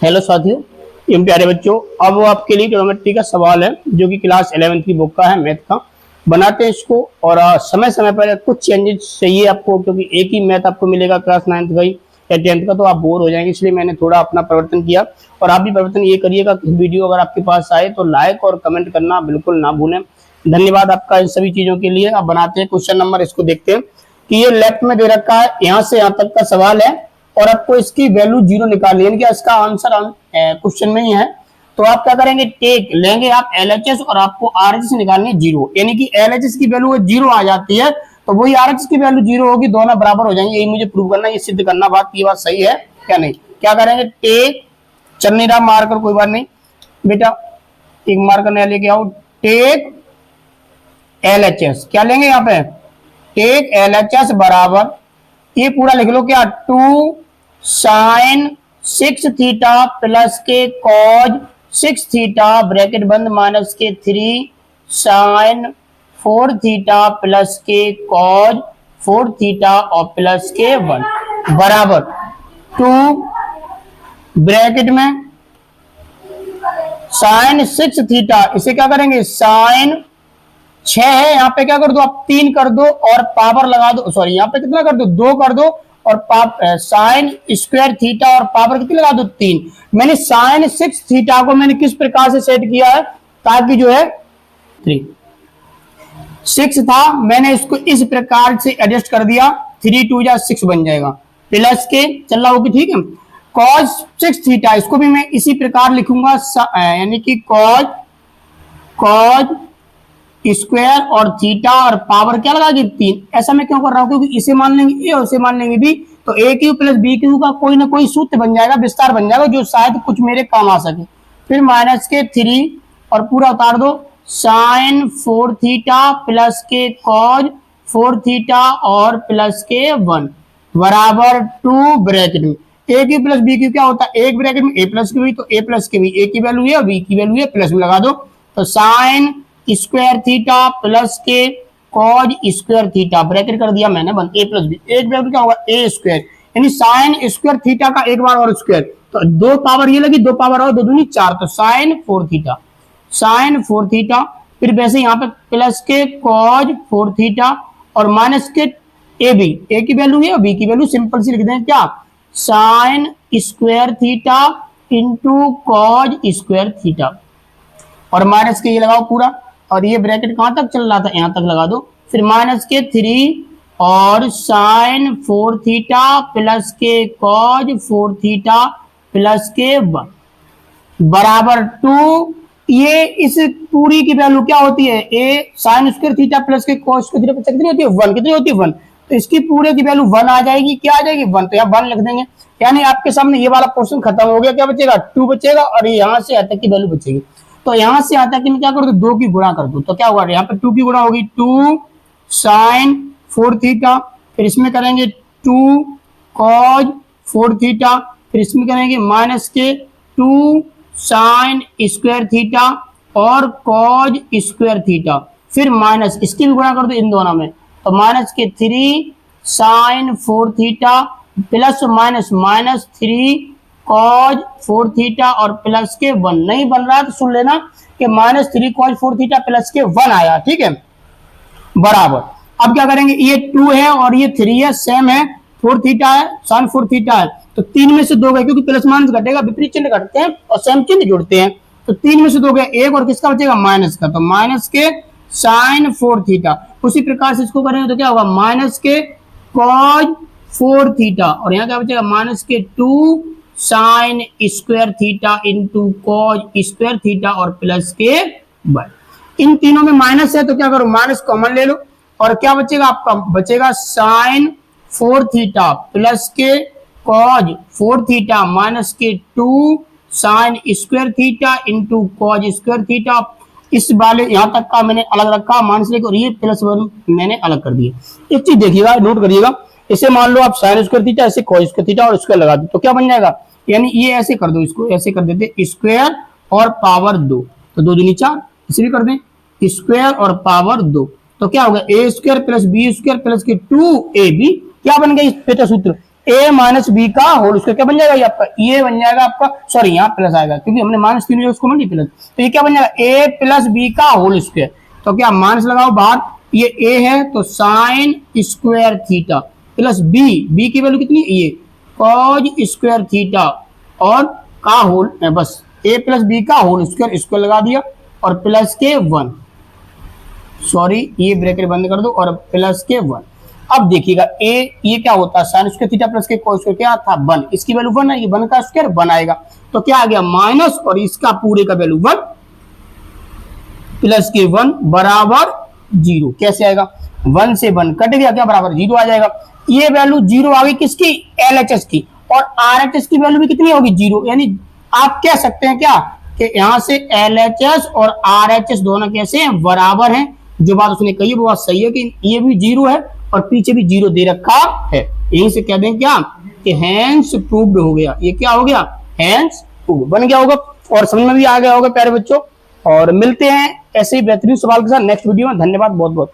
Hello साथियों, M प्यारे बच्चों, अब आपके लिए ट्रिग्नोमेट्री का सवाल है जो कि क्लास 11th की बुक का है, मैथ का। बनाते हैं इसको और समय समय पर कुछ चेंजेस चाहिए आपको, क्योंकि एक ही मैथ आपको मिलेगा क्लास 9th का ही या 10th का, तो आप बोर हो जाएंगे। इसलिए मैंने थोड़ा अपना परिवर्तन किया और आप भी परिवर्तन ये करिएगा कि वीडियो अगर आपके पास आए तो लाइक और कमेंट करना बिल्कुल ना भूलें। धन्यवाद आपका इन सभी चीजों के लिए। अब बनाते हैं क्वेश्चन नंबर, इसको देखते हैं कि ये लेफ्ट में दे रखा है, यहाँ से यहाँ तक का सवाल है और आपको इसकी वैल्यू 0 निकालनी है, यानी कि इसका आंसर क्वेश्चन में ही है। तो आप क्या करेंगे, टेक लेंगे आप LHS और आपको RHS निकालनी है 0, यानी कि LHS की वैल्यू 0 आ जाती है तो वही RHS की वैल्यू 0 होगी, दोनों बराबर हो जाएंगे। यही मुझे प्रूव करना, ये सिद्ध करना, ये बात सही है क्या नहीं। क्या करेंगे, टेक, चल नहीं रहा मार्कर, कोई बात नहीं बेटा, एक मार्कर नया लेके आओ। टेक LHS, क्या लेंगे यहाँ पे, टेक LHS बराबर, ये पूरा लिख लो क्या, 2 sin 6 थीटा प्लस के कॉज 6 थीटा ब्रैकेट बंद माइनस के 3 sin 4 थीटा प्लस के कॉज 4 थीटा और प्लस के 1 बराबर 2 ब्रैकेट में sin 6 थीटा, इसे क्या करेंगे, sin 6 है, यहाँ पे क्या कर दो आप 3 कर दो और पावर लगा दो, सॉरी यहाँ पे कितना कर दो 2 कर दो और साइन स्क्वायर थीटा और पावर कितनी लगा दो 3। मैंने साइन 6 थीटा को मैंने किस प्रकार से सेट किया है, ताकि जो है 6 था, मैंने इसको इस प्रकार से एडजस्ट कर दिया, 3 2 जा 6 बन जाएगा, प्लस के चल रहा होगी, ठीक है। cos 6 थीटा, इसको भी मैं इसी प्रकार लिखूंगा, यानी कि cos स्क्वायर और थीटा और पावर क्या लगा दी 3। ऐसा मैं क्यों कर रहा हूं, क्योंकि इसे मान लेंगे ए और इसे मान लेंगे बी, तो ए क्यू प्लस बी क्यू का कोई ना कोई सूत्र बन जाएगा, विस्तार बन जाएगा, जो शायद कुछ मेरे काम आ सके। फिर माइनस के 3 और पूरा उतार दो, साइन 4 थीटा प्लस के कॉज 4 थीटा और प्लस के 1 बराबर 2 ब्रैकेट में ए क्यू प्लस बी क्यू क्या होता है, एक ब्रैकेट में ए प्लस की भी, तो ए प्लस की भी ए की वैल्यू है और बी की वैल्यू है, प्लस में लगा दो, तो साइन स्क्वायर थीटा प्लस के कॉज स्क्वायर थीटा ब्रैकेट कर दिया मैंने बन, ए प्लस बी, एक ब्रैकेट क्या होगा ए स्क्वायर, यानी साइन स्क्वायर थीटा का एक बार और स्क्वायर, तो 2 पावर ये लगी, 2 पावर और 2 दूनी 4, तो साइन 4 थीटा, साइन 4 थीटा। फिर वैसे यहाँ पे प्लस के कॉज 4 थीटा और माइनस के ए बी, ए की वैल्यू है और बी की वैल्यू सिंपल सी लिख दें क्या, sign square theta into cos square theta और माइनस के ये लगाओ पूरा, और ये ब्रैकेट कहां तक चल रहा था, यहां तक लगा दो। फिर माइनस के 3 और साइन 4 थीटा प्लस के कॉज 4 थीटा प्लस के 1 बराबर 2। ये इस पूरी की वैल्यू क्या होती है, ए साइन स्क्वायर थीटा प्लस के कॉज स्क्वायर थीटा कितनी होती है 1, कितनी होती है 1, तो इसकी पूरे की वैल्यू 1 आ जाएगी, क्या आ जाएगी 1, तो यहाँ 1 लिख देंगे, यानी आपके सामने ये वाला पोर्शन खत्म हो गया, क्या बचेगा 2 बचेगा और यहाँ से यहाँ तक की वैल्यू बचेगी। तो यहां से आता कि मैं क्या कर दो 2 की गुणा कर दो, तो क्या होगा यहाँ पे 2 की गुणा होगी 2 साइन 4 थीटा, फिर इसमें करेंगे 2 कॉज 4 थीटा, फिर इसमें करेंगे माइनस के 2 साइन स्क्वायर थीटा और कॉज स्क्वायर थीटा, फिर माइनस इसकी भी गुणा कर दो इन दोनों में, तो माइनस के 3 sine 4 theta plus minus minus 3 cos 4 theta और प्लस के 1। नहीं बन रहा है तो सुन लेना कि माइनस 3 कॉज 4 थीटा प्लस के 1 आया, ठीक है, बराबर। अब क्या करेंगे, ये 2 है और ये 3 है, सेम है, 4 थीटा है, साइन 4 थीटा है, तो 3 में से 2 गए, क्योंकि प्लस माइनस घटेगा, विपरीत चिन्ह घटते हैं और सेम चिन्ह जुड़ते हैं, तो 3 में से 2 गए, एक और किसका बचेगा माइनस का, तो माइनस के साइन 4 थीटा। उसी प्रकार से इसको करेंगे तो क्या होगा, माइनस के कॉज 4 थीटा और यहाँ क्या बचेगा माइनस के 2 sign square theta into cos square theta और प्लस के 1। इन तीनों में माइनस है तो क्या करो, माइनस कॉमन ले लो और क्या बचेगा आपका, बचेगा साइन 4 थीटा प्लस के कॉज 4 थीटा माइनस के 2 sign square theta into cos square theta. इस वाले यहाँ तक का मैंने अलग रखा माइनस लेकर, और ये प्लस 1 मैंने अलग कर दिया। एक चीज देखिएगा, नोट करिएगा, इसे मान लो आप साइन स्क्वायर थीटा, ऐसे कॉस स्क्वायर थीटा और स्क्वायर लगा दो, तो क्या बन जाएगा, यानी ये ऐसे कर दो, इसको ऐसे कर देते स्क्वायर और पावर 2, तो 2 दूनी 4, इसे भी कर दें स्क्वायर और पावर 2, तो क्या होगा A square plus B square plus के 2ab, क्या बन गया इस बेटा सूत्र, ए माइनस बी का होल स्क्वायर क्या बन जाएगा, ये आपका ये बन जाएगा आपका, सॉरी यहाँ प्लस आएगा क्योंकि हमने माइनस 3 उसको मल्टी प्लस, तो ये क्या बन जाएगा ए प्लस बी का होल स्क्वायर। तो क्या माइनस लगाओ बाहर, ये ए है तो sine square theta plus b की वैल्यू कितनी, ये कॉज स्क्वायर थीटा और का होल, बस ए प्लस बी का होल स्क्वायर लगा दिया और प्लस के 1, सॉरी ये ब्रैकेट बंद कर दो और प्लस के 1। अब देखिएगा ए ये क्या होता है साइन स्क्वायर थीटा प्लस के कोस स्क्वायर क्या था 1, इसकी वैल्यू 1 है, ये 1 का स्क्वायर 1 आएगा, तो क्या आ गया माइनस और इसका पूरे का वैल्यू 1 प्लस के 1 बराबर 0। कैसे आएगा, 1 से 1 कट गया क्या बराबर 0 आ जाएगा। ये वैल्यू 0 आ गई किसकी, एलएचएस की, और आरएचएस की वैल्यू भी कितनी होगी 0, यानी आप कह सकते हैं क्या कि यहां से एलएचएस और आरएचएस दोनों कैसे हैं, बराबर हैं। जो बात उसने कही वो बात सही है कि ये भी 0 है और पीछे भी 0 दे रखा है, यहीं से कह दें क्या कि हैंस प्रूव्ड हो गया, ये क्या हो गया हैंस प्रूव्ड बन गया होगा और समझ में भी आ गया होगा प्यारे बच्चों। और मिलते हैं ऐसे ही बेहतरीन सवाल के साथ नेक्स्ट वीडियो में। धन्यवाद बहुत बहुत।